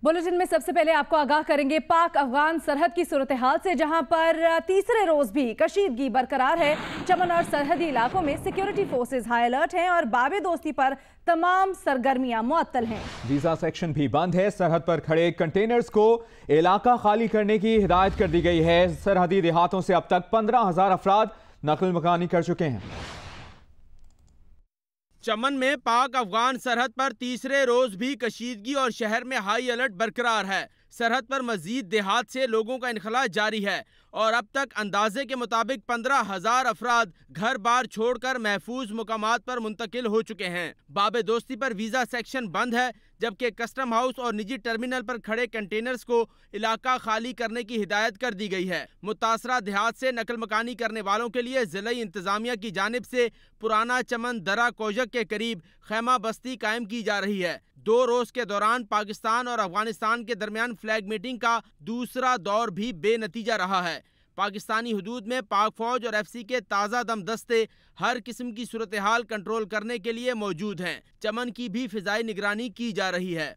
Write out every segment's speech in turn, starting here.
Bulletin में सबसे पहले आपको आगाह करेंगे पाक अफगान सरहद की सूरत हाल से, जहां पर तीसरे रोज भी कशीदगी बरकरार है। चमन और सरहदी इलाकों में सिक्योरिटी फोर्सेस हाई अलर्ट हैं और बाबे दोस्ती पर तमाम सरगर्मियां मुअत्तल हैं। वीजा सेक्शन भी बंद है। सरहद पर खड़े कंटेनर्स को इलाका खाली करने की हिदायत कर दी गई है। सरहदी देहातों से अब तक 15,000 अफराद नकल मकानी कर चुके हैं। चमन में पाक अफगान सरहद पर तीसरे रोज भी कशीदगी और शहर में हाई अलर्ट बरकरार है। सरहद पर मजीद देहात से लोगों का इनखला जारी है और अब तक अंदाजे के मुताबिक 15,000 अफराद घर बार छोड़कर महफूज मुकामात पर मुंतकिल हो चुके हैं। बाबे दोस्ती पर वीजा सेक्शन बंद है, जबकि कस्टम हाउस और निजी टर्मिनल पर खड़े कंटेनर्स को इलाका खाली करने की हिदायत कर दी गई है। मुतासरा देहात से नकल मकानी करने वालों के लिए जिला इंतजामिया की जानिब से पुराना चमन दरा कोजक के करीब खैमा बस्ती कायम की जा रही है। 2 रोज के दौरान पाकिस्तान और अफगानिस्तान के दरमियान फ्लैग मीटिंग का दूसरा दौर भी बेनतीजा रहा है। पाकिस्तानी हुदूद में पाक फौज और FC के ताज़ा दम दस्ते हर किस्म की सूरत हाल कंट्रोल करने के लिए मौजूद हैं। चमन की भी फिजाई निगरानी की जा रही है।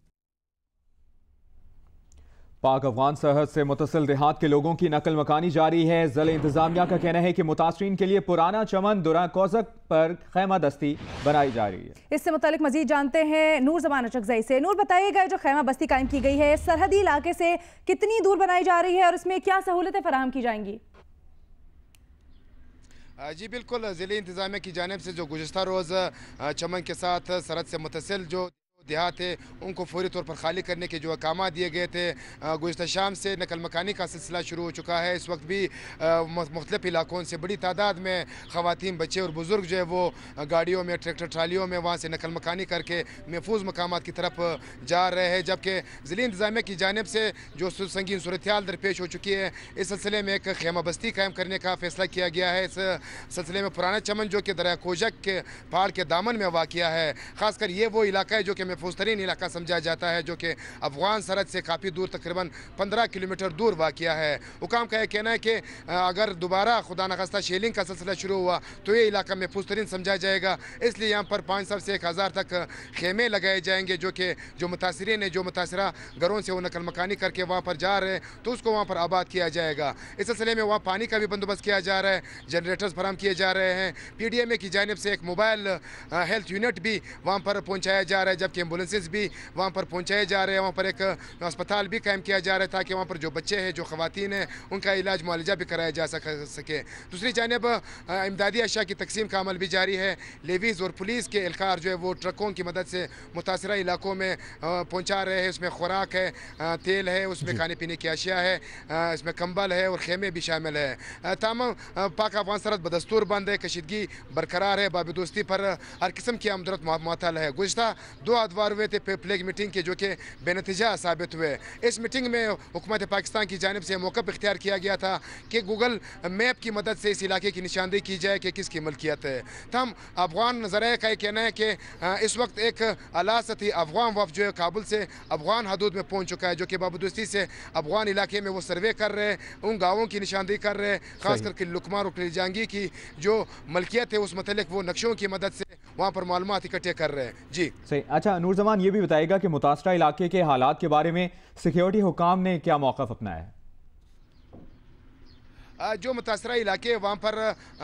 पाक अफगान सरहद से मुतसिल देहात के लोगों की नकल मकानी जारी है। जिला इंतजामिया का कहना है कि मुतासरीन के लिए पुराना चमन दुरा कोजक पर खैमा दस्ती बनाई जा रही है। इससे मुतालिक मजीद जानते हैं नूर जमान अचकजई से। नूर, बताइएगा जो खैमा बस्ती कायम की गई है सरहदी इलाके से कितनी दूर बनाई जा रही है और इसमें क्या सहूलतें फराहम की जाएंगी? जी बिल्कुल, जिले इंतजामिया की जानिब से जो गुज़िश्ता रोज़ चमन के साथ सरहद से मुतसिल जो देहात है उनको फौरी तौर पर खाली करने के जो अहकाम दिए गए थे, गुज़िश्ता शाम से नकल मकानी का सिलसिला शुरू हो चुका है। इस वक्त भी मुख्तलिफ इलाकों से बड़ी तादाद में ख़वातीन, बच्चे और बुज़ुर्ग जो है वो गाड़ियों में, ट्रैक्टर ट्रालियों में वहाँ से नकल मकानी करके महफूज मकामात की तरफ जा रहे हैं। जबकि ज़िला इंतज़ामिया की जानिब से जो संगीन सूरत हाल दरपेश हो चुकी है, इस सिलसिले में एक खैमा बस्ती कायम करने का फ़ैसला किया गया है। इस सिलसिले में पुराना चमन जो कि दरिया कोजक के पहाड़ के दामन में वाक़िया है, ख़ासकर ये वो इलाका है जो कि महफूज तरीन इलाका समझा जाता है, जो कि अफगान सरहद से काफ़ी दूर, तकरीबन 15 किलोमीटर दूर वाक़िया है। हुकाम का यह कहना है कि अगर दोबारा खुदा न खास्ता शेलिंग का सिलसिला शुरू हुआ तो ये इलाका महफूज तरीन समझा जाएगा। इसलिए यहाँ पर 500 से 1000 तक खेमे लगाए जाएंगे, जो कि जो मुतासरीन है, जो मुतासरा घरों से वो नकल मकानी करके वहाँ पर जा रहे हैं तो उसको वहाँ पर आबाद किया जाएगा। इस सिलसिले में वहाँ पानी का भी बंदोबस्त किया जा रहा है, जनरेटर्स फराहम किए जा रहे हैं। PDMA की जानिब से एक मोबाइल हेल्थ यूनिट भी वहाँ पर पहुँचाया जा रहा है, जबकि एम्बुलेंसेज भी वहाँ पर पहुँचाए जा रहे हैं। वहाँ पर एक अस्पताल भी कायम किया जा रहा है ताकि वहाँ पर जो बच्चे हैं, जो ख़वातीन हैं, उनका इलाज मुआलजा भी कराया जा सके। दूसरी जानिब इमदादी अशिया की तकसीम का अमल भी जारी है। लेवीज़ और पुलिस के एहलकार जो है वो ट्रकों की मदद से मुतासरा इलाकों में पहुँचा रहे हैं। उसमें खुराक है, तेल है, उसमें खाने पीने की अशिया है, इसमें कंबल है और खेमे भी शामिल है। तमाम पाक अफगान सरहद बदस्तूर बंद है, कशीदगी बरकरार है, बाबे दोस्ती पर हर किस्म की आमदरत मुअत्तल है। गुज़िश्ता 2 अदवार हुए थे फ्लैग मीटिंग के, जो कि बेनतीजा साबित हुए। इस मीटिंग में हुकूमत पाकिस्तान की जानिब से मौक़िफ़ इख्तियार किया गया था कि गूगल मैप की मदद से इस इलाके की निशानदेही की जाए कि किसकी मलकियत है। तमाम अफगान नज़रिया का कहना है कि इस वक्त एक आला सतही अफगान वफ़द जो है काबुल से अफगान हदूद में पहुँच चुका है, जो कि बाबूदोस्ती से अफगान इलाके में वो सर्वे कर रहे हैं, उन गाँवों की निशानदेही कर रहे हैं, खास करके लुकमान और किलजांगी की जो मलकियत है उस मतलब वो नक्शों की मदद से वहाँ पर मालूमात इकट्ठे कर रहे हैं। जी सही। अच्छा नूर जमान, ये भी बताएगा कि मुतासरा इलाके के हालात के बारे में सिक्योरिटी हुकाम ने क्या मौक़िफ़ अपनाया है? जो मुतासरा इलाके है वहाँ पर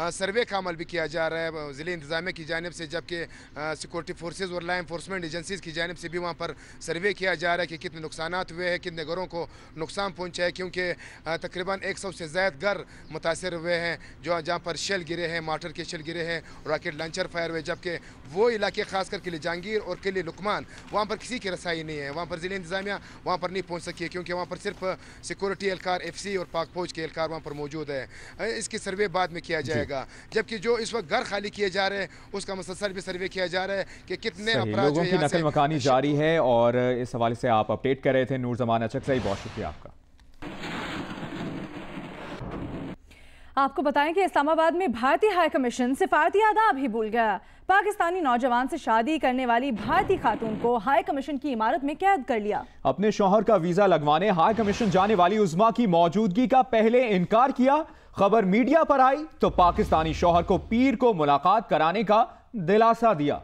सर्वे का अमल भी किया जा रहा है ज़िले इंतज़ामिया की जानिब से, जबकि सिक्योरिटी फोर्सेज और लॉ एनफोर्समेंट एजेंसीज़ की जानिब से भी वहाँ पर सर्वे किया जा रहा है कि कितने नुकसानात हुए हैं, कितने घरों को नुकसान पहुँचा है, क्योंकि तकरीबन 100 से ज़ायद घर मुतासर हुए हैं जो जहाँ पर शेल गिरे हैं, मार्टर के शेल गिरे हैं, रॉकेट लॉन्चर फायर हुए। जबकि वो इलाके खास कर किले जहांगीर और किले लुकमान वहाँ पर किसी की रसाई नहीं है, वहाँ पर ज़िले इंतज़ामिया वहाँ पर नहीं पहुँच सकी है, क्योंकि वहाँ पर सिर्फ सिक्योरिटी एहलकार FC और पाक फौज के एहलकार वहाँ पर मौजूद है। इसकी सर्वे बाद में किया जाएगा। जबकि जो इस वक्त घर खाली किए जा रहे हैं उसका मुसलसल भी सर्वे किया जा रहा है कि कितने अपराध लोगों की नकल मकानी जारी है। और इस हवाले से आप अपडेट कर रहे थे नूर जमान अचकजई, बहुत शुक्रिया आपका। आपको बताएं कि इस्लामाबाद में भारतीय हाई कमीशन सिफारती आदाब ही भूल गया। पाकिस्तानी नौजवान से शादी करने वाली भारतीय खातून को हाई कमीशन की इमारत में कैद कर लिया। अपने शौहर का वीजा लगवाने हाई कमीशन जाने वाली उज़्मा की मौजूदगी का पहले इनकार किया। खबर मीडिया पर आई तो पाकिस्तानी शौहर को पीर को मुलाकात कराने का दिलासा दिया।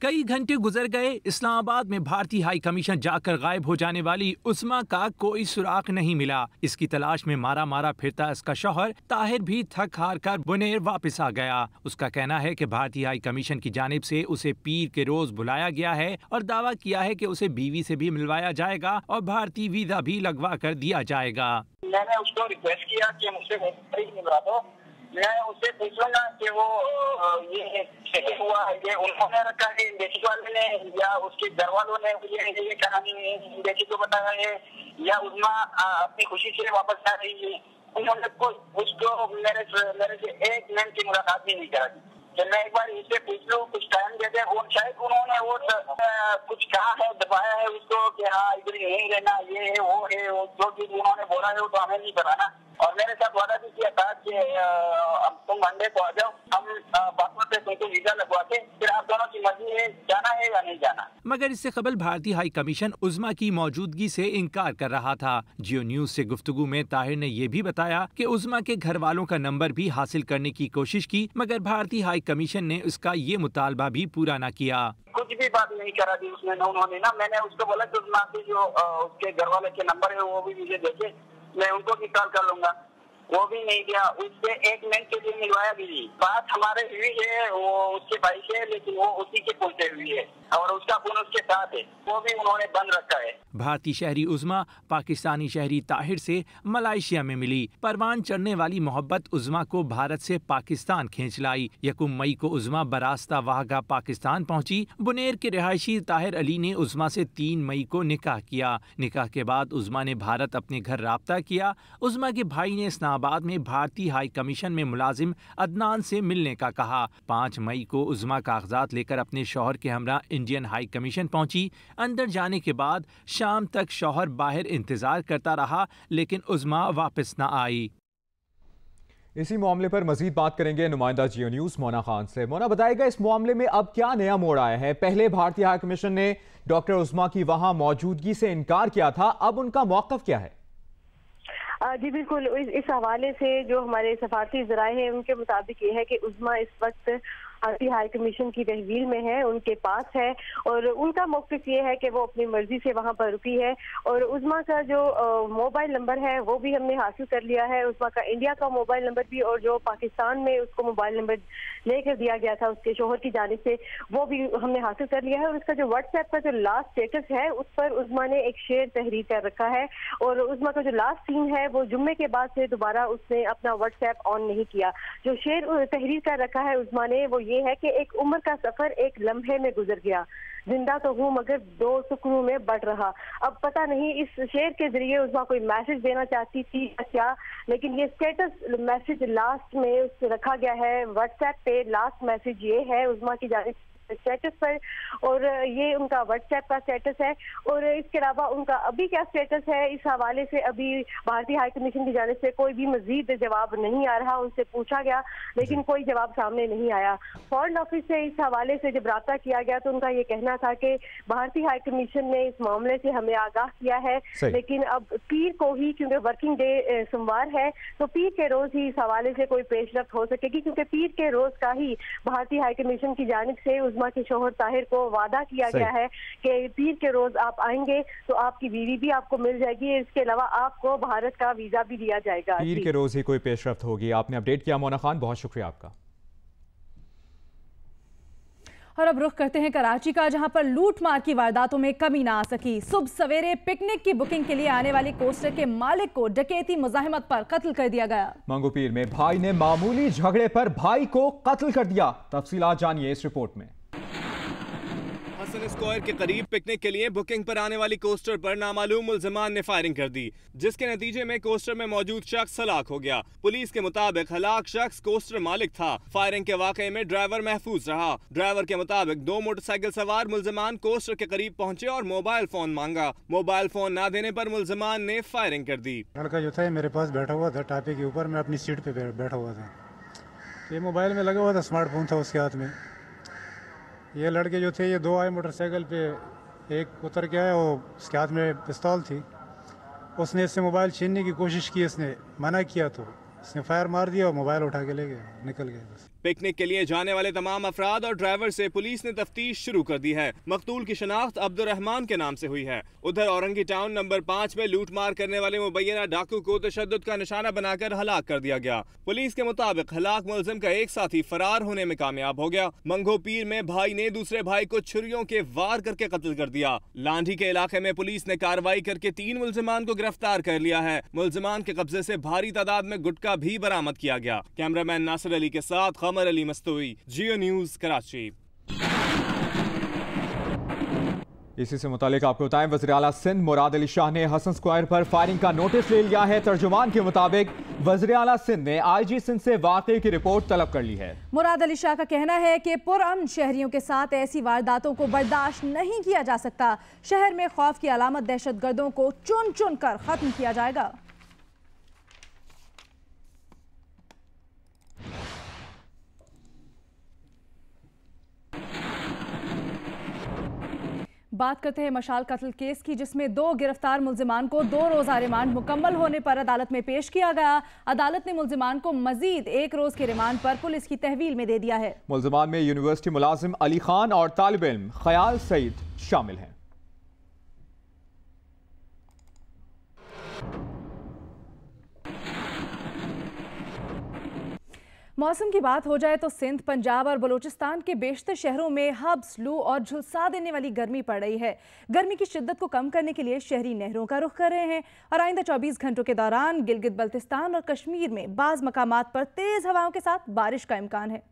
कई घंटे गुजर गए, इस्लामाबाद में भारतीय हाई कमीशन जाकर गायब हो जाने वाली उस्मा का कोई सुराग नहीं मिला। इसकी तलाश में मारा मारा फिरता इसका शौहर ताहिर भी थक हार कर बुनेर वापस आ गया। उसका कहना है कि भारतीय हाई कमीशन की जानिब से उसे पीर के रोज बुलाया गया है और दावा किया है कि उसे बीवी से भी मिलवाया जाएगा और भारतीय वीजा भी लगवा कर दिया जाएगा। मैंने उसको रिक्वेस्ट किया कि मुझसे मिलवा दो, मैं उससे पूछूंगा कि वो ये हुआ ये उन्होंने रखा है बेटी वाले ने या उसके घर वालों ने ये कहानी बेटी को बताया है या उस्मा अपनी खुशी से वापस आ रही है। उन्होंने उसको मेरे से एक मिनट की मुलाकात भी नहीं करा दी। तो मैं एक बार इससे पूछ लूँ, कुछ टाइम दे दे। और शायद उन्होंने वो कुछ कहा है, दबाया है उसको कि हाँ इधर नहीं रहना, ये है वो है, जो चीज उन्होंने बोला है वो तो हमें नहीं बताना। और मेरे साथ वादा भी किया था कि तुम मंडे को आ जाओ, हम पासपोर्ट पे तुमको वीजा लगवाते, फिर आप दोनों की मर्जी है जाना है या नहीं जाना। मगर इससे कबल भारतीय हाई कमीशन उस्मा की मौजूदगी से इनकार कर रहा था। जियो न्यूज से गुफ्तगू में ताहिर ने यह भी बताया कि उस्मा के घर वालों का नंबर भी हासिल करने की कोशिश की, मगर भारतीय हाई कमीशन ने उसका ये मुतालबा भी पूरा न किया। कुछ भी बात नहीं करा दी उसने उन्होंने ना। मैंने उसको बोला कि उस्मा के जो उसके घर वाले के नंबर है वो भी मुझे देखे, मैं उनको भी कॉल कर लूंगा। वो भी नहीं दिया। उससे एक मिनट के लिए मिलवाया भी नहीं। बात हमारे हुई है वो उसके भाई से, लेकिन वो उसी के फोन से हुई है और उसका फोन उसके साथ है, वो भी उन्होंने बंद रखा है। भारतीय शहरी उस्मा पाकिस्तानी शहरी ताहिर से मलाइशिया में मिली। परवान चढ़ने वाली मोहब्बत उस्मा को भारत से पाकिस्तान खींच लाई। 1 मई को उस्मा बरास्ता वाहगा पाकिस्तान पहुंची। बुनेर के रिहायशी ताहिर अली ने उस्मा से 3 मई को निकाह किया। निकाह के बाद उस्मा ने भारत अपने घर राब्ता किया। उस्मा के भाई ने इस्लामाबाद में भारतीय हाई कमीशन में मुलाजिम अदनान से मिलने का कहा। 5 मई को उस्मा कागजात लेकर अपने शौहर के हमरा इंडियन हाई कमीशन पहुंची। अंदर जाने के बाद शाम तक शौहर बाहर इंतजार करता रहा, लेकिन उस्मा वापस न आई। इसी मामले पर मजीद बात करेंगे नुमाइंदा जियो न्यूज मोना खान से। मोना, बताएगा इस मामले में अब क्या नया मोड़ आया है? पहले भारतीय हाई कमीशन ने डॉक्टर उस्मा की वहां मौजूदगी से इनकार किया था, अब उनका मौक़िफ़ क्या है? जी बिल्कुल, इस हवाले से जो हमारे सफारती ज़राए हैं उनके मुताबिक ये है कि उस्मा इस वक्त भारतीय हाई कमीशन की तहवील में है, उनके पास है और उनका मौक़िफ़ ये है कि वो अपनी मर्जी से वहाँ पर रुकी है। और उस्मा का जो मोबाइल नंबर है वो भी हमने हासिल कर लिया है, उस्मा का इंडिया का मोबाइल नंबर भी, और जो पाकिस्तान में उसको मोबाइल नंबर लेकर दिया गया था उसके शोहर की जानिब से, वो भी हमने हासिल कर लिया है। और उसका जो व्हाट्सएप का जो लास्ट स्टेटस है उस पर उस्मा ने एक शेर तहरीर कर रखा है। और उस्मा का जो लास्ट सीन है वो जुम्मे के बाद से दोबारा उसने अपना व्हाट्सएप ऑन नहीं किया। जो शेर तहरीर कर रखा है उस्मा ने वो ये है कि एक उम्र का सफर एक लम्हे में गुजर गया, जिंदा तो हूँ मगर 2 टुकड़ों में बढ़ रहा। अब पता नहीं इस शेर के जरिए उस्मा कोई मैसेज देना चाहती थी या क्या, लेकिन ये स्टेटस मैसेज लास्ट में उससे रखा गया है। व्हाट्सएप पे लास्ट मैसेज ये है उस्मा की जानिब स्टेटस पर, और ये उनका व्हाट्सएप का स्टेटस है। और इसके अलावा उनका अभी क्या स्टेटस है, इस हवाले से अभी भारतीय हाई कमीशन की जानिब से कोई भी मजीद जवाब नहीं आ रहा। उनसे पूछा गया लेकिन कोई जवाब सामने नहीं आया। फॉरेन ऑफिस से इस हवाले से जब राब्ता किया गया तो उनका ये कहना था कि भारतीय हाई कमीशन ने इस मामले से हमें आगाह किया है, लेकिन अब पीर को ही, क्योंकि वर्किंग डे सोमवार है, तो पीर के रोज ही इस हवाले से कोई पेशरफ्त हो सकेगी, क्योंकि पीर के रोज का ही भारतीय हाई कमीशन की जानिब से उस्मा के शोहर ताहिर को वादा किया गया है कि पीर के रोज आप आएंगे तो आपकी बीवी भी आपको मिल जाएगी, इसके अलावा आपको भारत का वीजा भी दिया जाएगा। पीर के रोज ही कोई पेशरफ्त होगी। आपने अपडेट किया मोना खान, बहुत शुक्रिया आपका। और अब रुख करते हैं कराची का, जहां पर लूटमार की वारदातों में कमी ना आ सकी। सुबह सवेरे पिकनिक की बुकिंग के लिए आने वाली कोस्टर के मालिक को डकैती मुज़ाहिमत पर कत्ल कर दिया गया। मंगोपीर में भाई ने मामूली झगड़े पर भाई को कत्ल कर दिया। तफसीलात जानिए इस रिपोर्ट में। हसन स्क्वायर के करीब पिकनिक के लिए बुकिंग पर आने वाली कोस्टर पर नामालूम मुल्ज़िमान ने फायरिंग कर दी, जिसके नतीजे में कोस्टर में मौजूद शख्स हलाक हो गया। पुलिस के मुताबिक हलाक शख्स कोस्टर मालिक था। फायरिंग के वाकये में ड्राइवर महफूज रहा। ड्राइवर के मुताबिक 2 मोटरसाइकिल सवार मुल्ज़िमान कोस्टर के करीब पहुंचे और मोबाइल फोन मांगा। मोबाइल फोन न देने पर मुल्ज़िमान ने फायरिंग कर दी। लड़का जो था मेरे पास बैठा हुआ था टापे के ऊपर, मैं अपनी सीट पे बैठा हुआ था। ये मोबाइल में लगा हुआ था, स्मार्टफोन था उसके हाथ में। ये लड़के जो थे ये 2 आए मोटरसाइकिल पे, एक उतर के आया, वो उसके हाथ में पिस्तौल थी। उसने इससे मोबाइल छीनने की कोशिश की, इसने मना किया तो इसने फायर मार दिया और मोबाइल उठा के ले गया, निकल गया बस। पिकनिक के लिए जाने वाले तमाम अफराद और ड्राइवर से पुलिस ने तफ्तीश शुरू कर दी है। मकतूल की शनाख्त अब्दुर्रहमान के नाम से हुई है। उधर औरंगी टाउन नंबर 5 में लूटमार करने वाले मुबैना डाकू को तशद्दुद का निशाना बनाकर हलाक कर दिया गया। पुलिस के मुताबिक हलाक मुलजिम का एक साथी फरार होने में कामयाब हो गया। मंगो पीर में भाई ने दूसरे भाई को छुरियों के वार करके कत्ल कर दिया। लांढी के इलाके में पुलिस ने कार्रवाई करके 3 मुलजिमान को गिरफ्तार कर लिया है। मुलजिमान के कब्जे से भारी तादाद में गुटखा भी बरामद किया गया। कैमरामैन नासिर अली के साथ खमर अली मस्तूई, जियो न्यूज कराची। इसी से मुतालिक आपको बताएं, वज़ीर आला सिंध मुराद अली शाह ने हसन स्क्वायर पर फायरिंग का नोटिस ले लिया है। तर्जुमान के मुताबिक वज़ीर आला सिंध ने IG सिंध से वाक़े की रिपोर्ट तलब कर ली है। मुराद अली शाह का कहना है कि पुरअमन शहरियों के साथ ऐसी वारदातों को बर्दाश्त नहीं किया जा सकता। शहर में खौफ की अलामत दहशतगर्दों को चुन चुन कर खत्म किया जाएगा। बात करते हैं मशाल कत्ल केस की, जिसमें 2 गिरफ्तार मुल्जिमान को 2 रोज़ा रिमांड मुकम्मल होने पर अदालत में पेश किया गया। अदालत ने मुल्जिमान को मजीद 1 रोज़ के रिमांड पर पुलिस की तहवील में दे दिया है। मुल्जिमान में यूनिवर्सिटी मुलाजिम अली खान और तालिब इल्म ख्याल सईद शामिल हैं। मौसम की बात हो जाए तो सिंध, पंजाब और बलूचिस्तान के बेशतर शहरों में हब्स, लू और झुलसा देने वाली गर्मी पड़ रही है। गर्मी की शिद्दत को कम करने के लिए शहरी नहरों का रुख कर रहे हैं और आइंदा 24 घंटों के दौरान गिलगित बल्तिस्तान और कश्मीर में बाज़ मकामात पर तेज हवाओं के साथ बारिश का इम्कान है।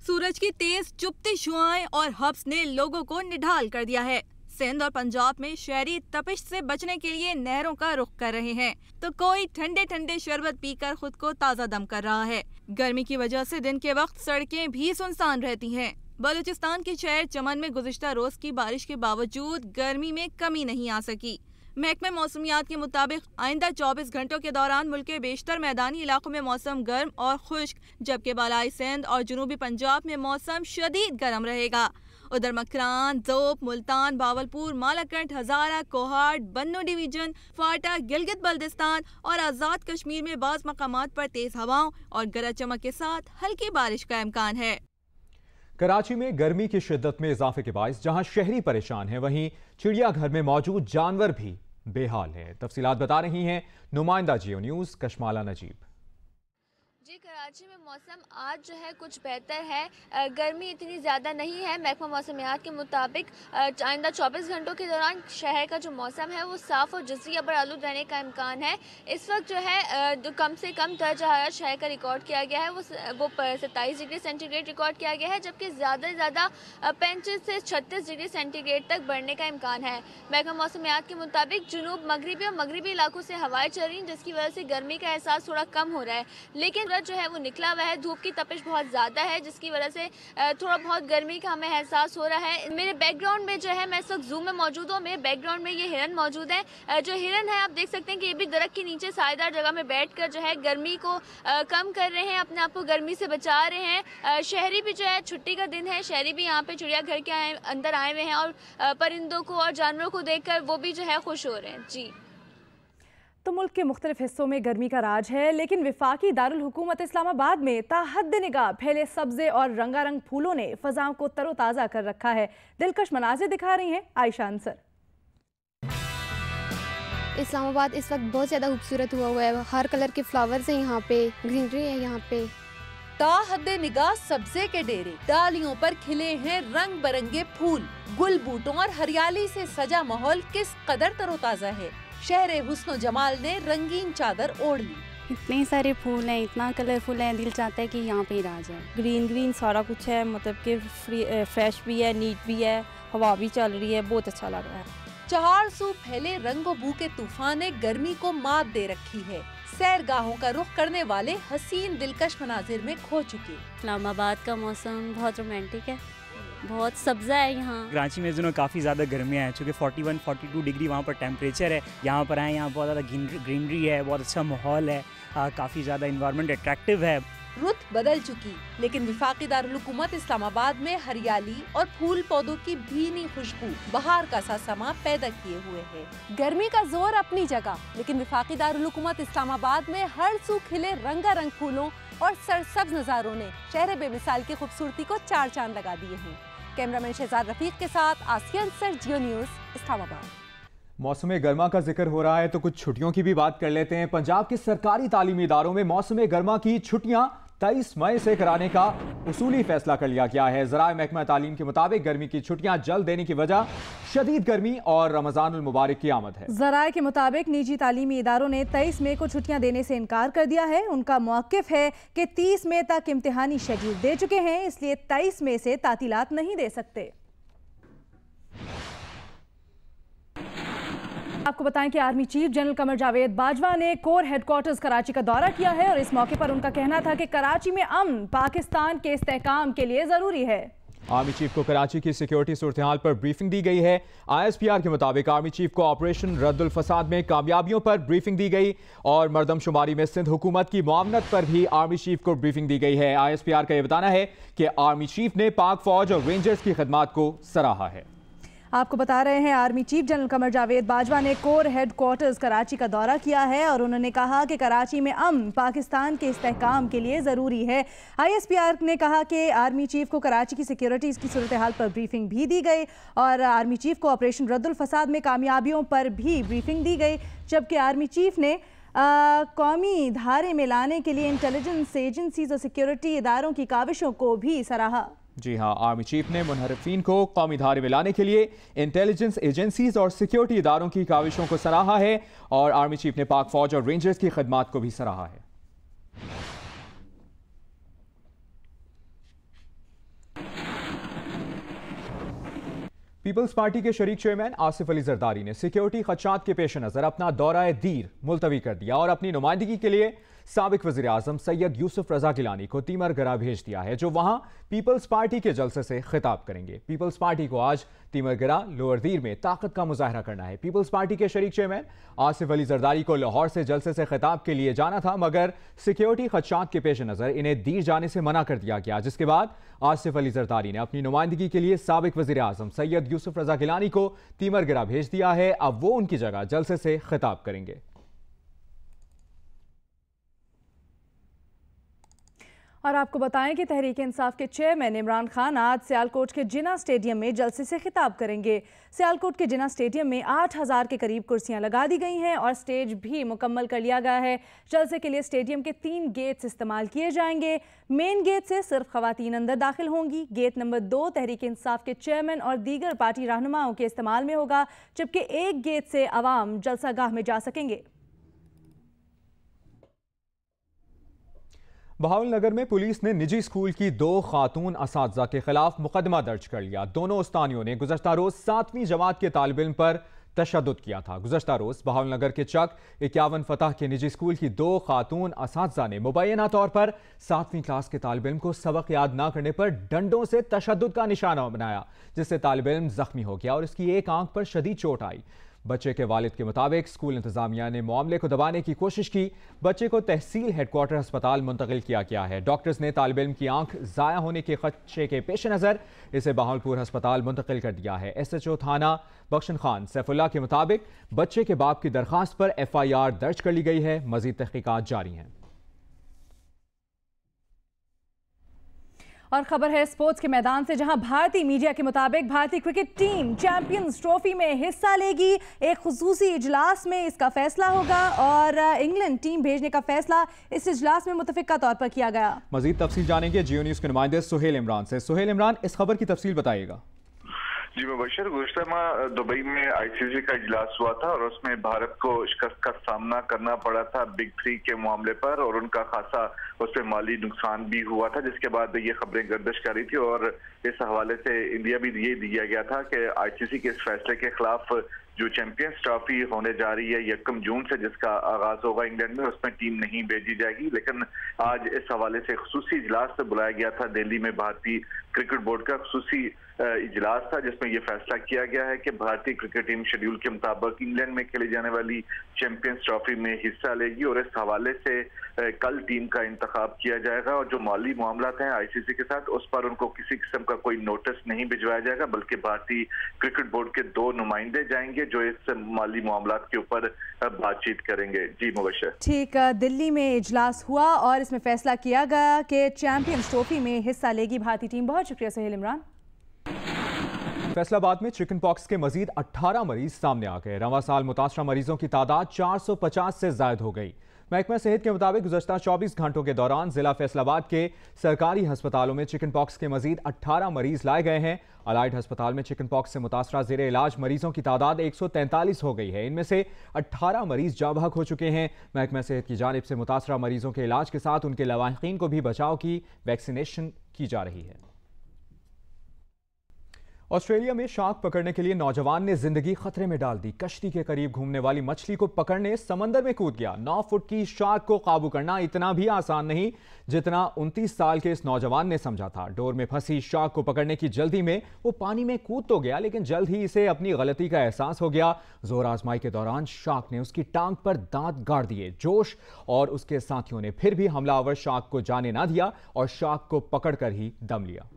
सूरज की तेज चुभती शुआएं और हब्स ने लोगों को निढाल कर दिया है। सिंध और पंजाब में शहरी तपिश से बचने के लिए नहरों का रुख कर रहे हैं, तो कोई ठंडे ठंडे शरबत पीकर खुद को ताज़ा दम कर रहा है। गर्मी की वजह से दिन के वक्त सड़कें भी सुनसान रहती हैं। बलूचिस्तान के शहर चमन में गुज़िश्ता रोज की बारिश के बावजूद गर्मी में कमी नहीं आ सकी। महकमे मौसमियात के मुताबिक आइंदा 24 घंटों के दौरान मुल्क के बेशतर मैदानी इलाकों में मौसम गर्म और खुश्क, जबकि बालाई सिंध और जनूबी पंजाब में मौसम शदीद गर्म रहेगा। उधर मकरान, ज़ोब, मुल्तान, बावलपुर, मालाकंड, हजारा, कोहाट, बन्नू डिवीजन, फाटा, गिलगित बल्दिस्तान और आज़ाद कश्मीर में बाज़ मकामात पर तेज हवाओं और गरज चमक के साथ हल्की बारिश का इम्कान है। कराची में गर्मी की शिद्दत में इजाफे के बायस जहां शहरी परेशान हैं, वहीं चिड़ियाघर में मौजूद जानवर भी बेहाल है। तफसीलात बता रही हैं नुमाइंदा जियो न्यूज़ कशमाला नजीब। जी, कराची में मौसम आज जो है कुछ बेहतर है। गर्मी इतनी ज़्यादा नहीं है। महकमा मौसमियात के मुताबिक आइंदा 24 घंटों के दौरान शहर का जो मौसम है वो साफ़ और जुज़वी अबरआलूद रहने का इम्कान है। इस वक्त जो है जो कम से कम दर्जा हरारत शहर का रिकॉर्ड किया गया है वो 27 डिग्री सेंटीग्रेड रिकॉर्ड किया गया है, जबकि ज़्यादा से ज़्यादा 35 से 36 डिग्री सेंटीग्रेड तक बढ़ने का इम्कान है। महकमा मौसमियात के मुताबिक जुनूब मगरिबी और मगरिबी इलाकों से हवाएं चल रही हैं, जिसकी वजह से गर्मी का एहसास थोड़ा कम हो रहा है। लेकिन जो है वो निकला हुआ है, धूप की तपिश बहुत ज़्यादा है, जिसकी वजह से थोड़ा बहुत गर्मी का हमें एहसास हो रहा है। मेरे बैकग्राउंड में जो है, मैं इस वक्त जूम में मौजूद हूँ, मेरे बैकग्राउंड में ये हिरन मौजूद है। जो हिरन है आप देख सकते हैं कि ये भी दरख्त के नीचे सायेदार जगह में बैठकर जो है गर्मी को कम कर रहे हैं, अपने आप को गर्मी से बचा रहे हैं। शहरी भी जो है, छुट्टी का दिन है, शहरी भी यहाँ पे चिड़ियाघर के अंदर आए हुए हैं और परिंदों को और जानवरों को देखकर वो भी जो है खुश हो रहे हैं। जी, तो मुल्क के मुख्तलिफ हिस्सों में गर्मी का राज है, लेकिन विफाकी दारुल हुकूमत इस्लामाबाद में ताहद निगाह फैले सब्जे और रंगारंग फूलों ने फजाओं को तरोताज़ा कर रखा है। दिलकश मनाज़िर दिखा रही हैं आयशा अंसर। इस्लामाबाद इस वक्त बहुत ज़्यादा खूबसूरत हुआ है। हर कलर के फ्लावर्स हैं यहाँ पे, ग्रीनरी है यहाँ पे। ताहद निगाह सब्जे के डेरे, डालियों पर खिले हैं रंग बिरंगे फूल, गुल बूटों और हरियाली से सजा माहौल किस कदर तरोताज़ा है। शहर हुस्न जमाल ने रंगीन चादर ओढ़ ली। इतने सारे फूल हैं, इतना कलरफुल है, दिल चाहता है कि यहाँ पे ही रह जाए। ग्रीन ग्रीन सारा कुछ है, मतलब कि फ्रेश भी है, नीट भी है, हवा भी चल रही है, बहुत अच्छा लग रहा है। चहारसू फैले रंगो बू के तूफान ने गर्मी को मात दे रखी है। सैरगाहों का रुख करने वाले हसीन दिलकश मनाजिर में खो चुके। इस्लामाबाद का मौसम बहुत रोमांटिक है, बहुत सब्जा है यहाँ। कराची में दिनों काफ़ी ज़्यादा गर्मियाँ हैं, चूँकि 41-42 डिग्री वहाँ पर टेम्परेचर है। यहाँ पर आए, यहाँ बहुत ज़्यादा ग्रीनरी है, बहुत अच्छा माहौल है, काफ़ी ज़्यादा इन्वायरमेंट अट्रैक्टिव है। रुत बदल चुकी, लेकिन वफाकी दारुल हुकूमत इस्लामाबाद में हरियाली और फूल पौधों की भीनी खुशबू बहार का सा समा पैदा किए हुए है। गर्मी का जोर अपनी जगह, लेकिन वफाकी दारुल हुकूमत इस्लामाबाद में हर सू खिले रंगारंग फूलों और सरसब्ज नजारों ने शहर बेमिसाल की खूबसूरती को चार चांद लगा दिए हैं। कैमरामैन शहजाद रफीक के साथ आसिया अंसर, जियो न्यूज, इस्लामाबाद। मौसम गर्मा का जिक्र हो रहा है तो कुछ छुट्टियों की भी बात कर लेते हैं। पंजाब के सरकारी तालीमी इदारों में मौसम गर्मा की छुट्टियां 23 मई से कराने का उसूली फैसला कर लिया गया है। ज़राए महकमा तालीम के मुताबिक गर्मी की छुट्टियां जल्द देने की वजह शदीद गर्मी और रमजानुल मुबारक की आमद है। ज़राए के मुताबिक निजी तालीमी इदारों ने 23 मई को छुट्टियां देने से इनकार कर दिया है। उनका मौक़िफ़ है कि 30 मई तक इम्तिहानी शेड्यूल दे चुके हैं, इसलिए 23 मई से तातीलात नहीं दे सकते। आपको बताएं कि army chief general Qamar Javed Bajwa ने कोर हेडक्वार्टर्स कराची का दौरा किया है और इस मौके पर उनका कहना था कि कराची में अमन पाकिस्तान के इस्तेहकाम के लिए जरूरी है। आर्मी चीफ को कराची की सिक्योरिटी सूरत हाल पर ब्रीफिंग दी गई है। ISPR के मुताबिक आर्मी चीफ को ऑपरेशन रद्दुल फसाद में कामयाबियों पर ब्रीफिंग दी गई और मरदमशुमारी में सिंध हुकूमत की मुआवनत पर भी आर्मी चीफ को ब्रीफिंग दी गई है। ISPR का यह बताना है कि आर्मी चीफ ने पाक फौज और रेंजर्स की खदमात को सराहा है। आपको बता रहे हैं army chief general Qamar Javed Bajwa ने कोर हेडक्वार्टर्स कराची का दौरा किया है और उन्होंने कहा कि कराची में अमन पाकिस्तान के इस्तेहकाम के लिए ज़रूरी है। ISPR ने कहा कि आर्मी चीफ को कराची की सिक्योरिटी की सूरत हाल पर ब्रीफिंग भी दी गई और आर्मी चीफ को ऑपरेशन रद्दुल फसाद में कामयाबियों पर भी ब्रीफिंग दी गई, जबकि आर्मी चीफ ने कौमी धारे में लाने के लिए इंटेलिजेंस एजेंसीज और सिक्योरिटी इदारों की काविशों को भी सराहा। जी हाँ, आर्मी चीफ ने मुनहरिफीन को कौमी धारे में लाने के लिए इंटेलिजेंस एजेंसीज और सिक्योरिटी इदारों की काविशों को सराहा है और आर्मी चीफ ने पाक फौज और रेंजर्स की खदमात को भी सराहा है। पीपल्स पार्टी के शरीक चेयरमैन आसिफ अली जरदारी ने सिक्योरिटी खदशात के पेश नजर अपना दौरा दीर मुलतवी कर दिया और अपनी नुमाइंदगी के लिए साबिक वज़ीर आज़म सैयद यूसुफ रजा गिलानी को तीमरगरा भेज दिया है, जो वहां पीपल्स पार्टी के जलसे से खिताब करेंगे। पीपल्स पार्टी को आज तीमरगरा लोअर दीर में ताकत का मुजाहरा करना है। पीपल्स पार्टी के शरीक चेयरमैन आसिफ अली जरदारी को लाहौर से जलसे से खिताब के लिए जाना था, मगर सिक्योरिटी खदशात के पेश नज़र इन्हें दीर जाने से मना कर दिया गया, जिसके बाद आसिफ अली जरदारी ने अपनी नुमाइंदगी के लिए साबिक वज़ीर आज़म सैयद यूसुफ रजा गिलानी को तीमरगरा भेज दिया है। अब वो उनकी जगह जलसे से खिताब करेंगे। और आपको बताएं कि तहरीक इंसाफ के चेयरमैन इमरान खान आज सियालकोट के जिना स्टेडियम में जलसे से खिताब करेंगे। सियालकोट के जिना स्टेडियम में 8000 के करीब कुर्सियां लगा दी गई हैं और स्टेज भी मुकम्मल कर लिया गया है। जलसे के लिए स्टेडियम के 3 गेट्स इस्तेमाल किए जाएंगे। मेन गेट से सिर्फ खवातीन अंदर दाखिल होंगी। गेट नंबर 2 तहरीक इंसाफ के चेयरमैन और दीगर पार्टी रहनुमाओं के इस्तेमाल में होगा, जबकि एक गेट से अवाम जलसागाह में जा सकेंगे। बहावलनगर में पुलिस ने निजी स्कूल की 2 खातून असातिज़ा के खिलाफ मुकदमा दर्ज कर लिया। दोनों उस्तानियों ने गुज़श्ता रोज 7वीं जमात के तालिब इल्म पर तशद्दुद किया था। गुज़श्ता रोज बहावलनगर के चक 51 फतह के निजी स्कूल की 2 खातून असातिज़ा ने मुबैना तौर पर 7वीं क्लास के तालिब इल्म को सबक याद ना करने पर डंडों से तशद्दुद का निशाना बनाया, जिससे तालिब इल्म जख्मी हो गया और इसकी एक आंख पर शदीद चोट आई। बच्चे के वालिद के मुताबिक स्कूल इंतजामिया ने मामले को दबाने की कोशिश की। बच्चे को तहसील हेडक्वार्टर अस्पताल मुंतकिल किया गया है। डॉक्टर्स ने तालिब इल्म की आंख ज़ाया होने के खदशे के पेश नज़र इसे बहावलपुर अस्पताल मुंतकिल कर दिया है। SHO थाना बख्शन खान सैफुल्लाह के मुताबिक बच्चे के बाप की दरख्वास्त पर FIR दर्ज कर ली गई है। मजीद तहकीकात जारी हैं। और खबर है स्पोर्ट्स के मैदान से, जहां भारतीय मीडिया के मुताबिक भारतीय क्रिकेट टीम चैंपियंस ट्रॉफी में हिस्सा लेगी। एक खुसूसी इजलास में इसका फैसला होगा और इंग्लैंड टीम भेजने का फैसला इस इजलास में मुतफिका तौर पर किया गया। मजीद तफसील जानेंगे जियो न्यूज के नुमाइंदे सुहेल इमरान से। सुहेल इमरान, इस खबर की तफसील बताइएगा। जी मुबशर, गुज़श्ता माह दुबई में ICC का इजलास हुआ था और उसमें भारत को शिकस्त का सामना करना पड़ा था बिग 3 के मामले पर और उनका खासा उस पर माली नुकसान भी हुआ था, जिसके बाद ये खबरें गर्दिश कर रही थी और इस हवाले से इंडिया भी ये दिया गया था कि ICC के इस फैसले के खिलाफ जो चैंपियंस ट्रॉफी होने जा रही है 1 जून से, जिसका आगाज होगा इंग्लैंड में, उसमें टीम नहीं भेजी जाएगी। लेकिन आज इस हवाले से खुसूसी इजलास बुलाया गया था दिल्ली में भारतीय क्रिकेट बोर्ड का खुसूसी इजलास था जिसमें यह फैसला किया गया है कि भारतीय क्रिकेट टीम शेड्यूल के मुताबिक इंग्लैंड में खेली जाने वाली चैंपियंस ट्रॉफी में हिस्सा लेगी और इस हवाले से कल टीम का इंतखाब किया जाएगा और जो माली मामलात हैं आईसीसी के साथ उस पर उनको किसी किस्म का कोई नोटिस नहीं भिजवाया जाएगा, बल्कि भारतीय क्रिकेट बोर्ड के 2 नुमाइंदे जाएंगे जो इस माली मामलात के ऊपर बातचीत करेंगे। जी मुबशर। ठीक, दिल्ली में इजलास हुआ और इसमें फैसला किया गया कि चैंपियंस ट्रॉफी में हिस्सा लेगी भारतीय टीम। बहुत शुक्रिया सोहेल इमरान। फैसलाबाद में चिकन पॉक्स के मजीद 18 मरीज सामने आ गए। रवां साल मुतासरा मरीजों की तादाद 450 से ज्यादा हो गई। महकमा सेहत के मुताबिक गुज़श्ता 24 घंटों के दौरान जिला फैसलाबाद के सरकारी अस्पतालों में चिकन पॉक्स के मजीद 18 मरीज लाए गए हैं। अलाइड अस्पताल में चिकन पॉक्स से मुतासरा ज़ेरे इलाज मरीजों की तादाद 143 हो गई है। इनमें से 18 मरीज जाबहक हो चुके हैं। महकमा सेहत की जानिब से मुतासरा मरीजों के इलाज के साथ उनके लवाहिकीन को भी बचाव की वैक्सीनेशन की जा रही है। ऑस्ट्रेलिया में शार्क पकड़ने के लिए नौजवान ने जिंदगी खतरे में डाल दी। कश्ती के करीब घूमने वाली मछली को पकड़ने समंदर में कूद गया। 9 फुट की शार्क को काबू करना इतना भी आसान नहीं जितना 29 साल के इस नौजवान ने समझा था। डोर में फंसी शार्क को पकड़ने की जल्दी में वो पानी में कूद तो गया, लेकिन जल्द ही इसे अपनी गलती का एहसास हो गया। जोर आजमाई के दौरान शार्क ने उसकी टांग पर दांत गाड़ दिए। जोश और उसके साथियों ने फिर भी हमलावर शार्क को जाने ना दिया और शार्क को पकड़कर ही दम लिया।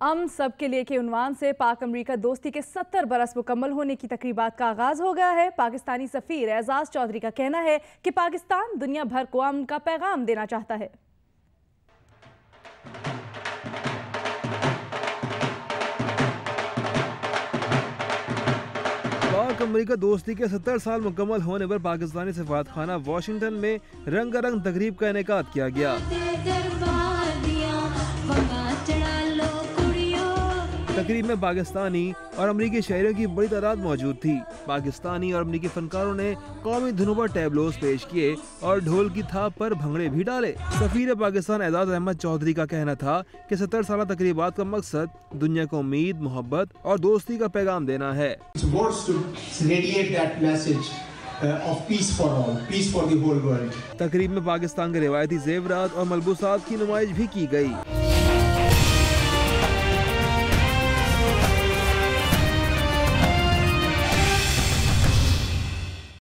हम सब के लिए के उन्वान से पाक अमरीका दोस्ती के 70 बरस मुकम्मल होने की तकरीबात का आगाज हो गया है। पाकिस्तानी सफीर एजाज चौधरी का कहना है कि पाकिस्तान दुनिया भर को अमन का पैगाम देना चाहता है। पाक अमरीका दोस्ती के 70 साल मुकम्मल होने पर पाकिस्तानी सफारतखाना वाशिंगटन में रंगारंग तकरीब का इनेकाद किया गया। तकरीब में पाकिस्तानी और अमरीकी शहरियों की बड़ी तादाद मौजूद थी। पाकिस्तानी और अमरीकी फनकारों ने कौमी धुनों पर टैबलोस पेश किए और ढोल की थाप पर भंगड़े भी डाले। सफीर पाकिस्तान एजाज अहमद चौधरी का कहना था कि 70 साल तकरीबात का मकसद दुनिया को उम्मीद, मोहब्बत और दोस्ती का पैगाम देना है। तकरीब में पाकिस्तान के रिवायती जेवरात और मलबूसात की नुमाइश भी की गई।